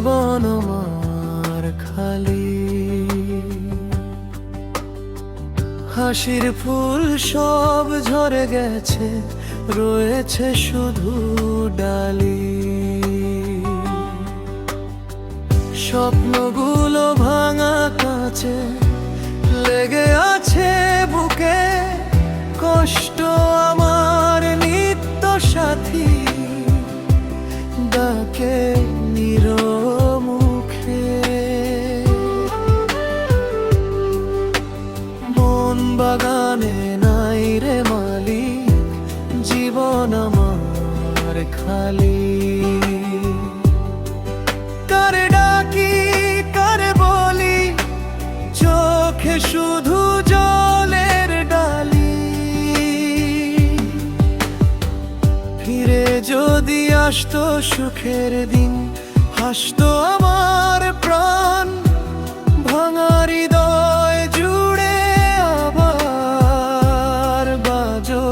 জীবন আমার খালি। হাসির ফুল সব ঝরে গেছে, রয়েছে শুধু ডালি। স্বপ্নগুলো ভাঙা কাছে লেগে আছে বুকে, কষ্ট আমার নিত্য সাথী, ডাকে নিরমুখে। মন বাগানে নাই রে মালিক, জীবন আমার খালি। কারে ডাকি কারে বলি, চোখে শুধু জলের ডালি। ফিরে যদি আসতো সুখের দিন, হাসতো আমার প্রাণ। ভাঙা হৃদয় জুড়ে আবার বাজো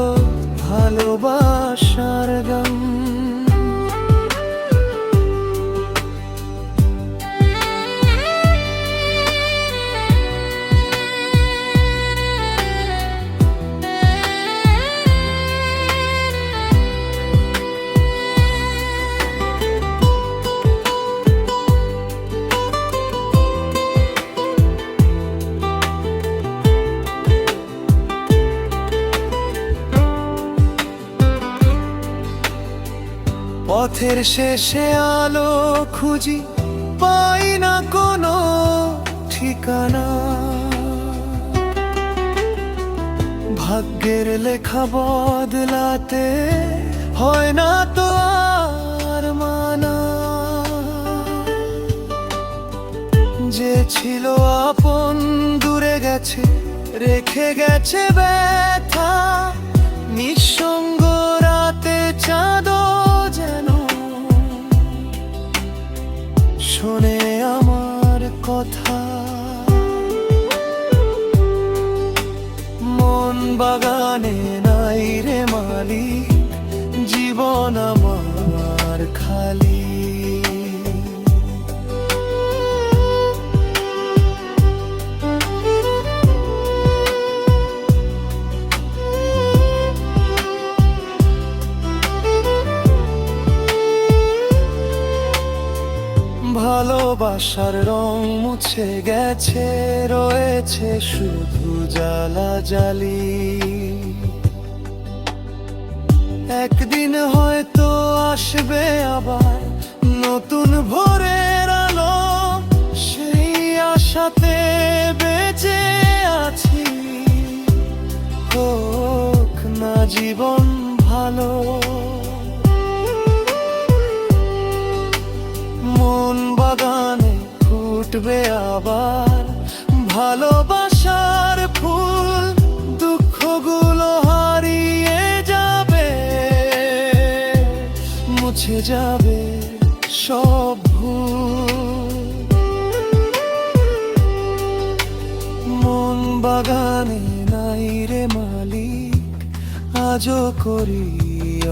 ভালোবাসার গান। পথের শেষে আলো খুঁজি, পাই না কোনো ঠিকানা। ভাগ্যের লেখা বদলাতে হয় না তো আর মানা। যে ছিল আপন দূরে গেছে, রেখে গেছে ব্যথা। নিঃসঙ্গ রাতে চাঁদও যেন শোনে আমার কথা। মন বাগানে নাই রে মালিক, জীবন আমার খালি। ভালোবাসার রং মুছে গেছে, রয়েছে শুধু জ্বালাজালি। একদিন হয়তো আসবে আবার নতুন ভোরের আলো, সেই আশাতে বেঁচে আছি। হোক না জীবন ভালো, মন বাগানে ফুটবে আবার ভালোবাসার ফুল। দুঃখগুলো হারিয়ে যাবে, মুছে যাবে সব ভুল। মন বাগানে নাই রে মালিক, আজও করি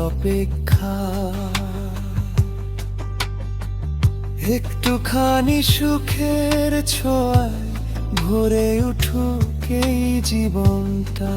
অপেক্ষা। একটুখানি সুখের ছোঁয়ায় ভরে উঠুক এই জীবনটা।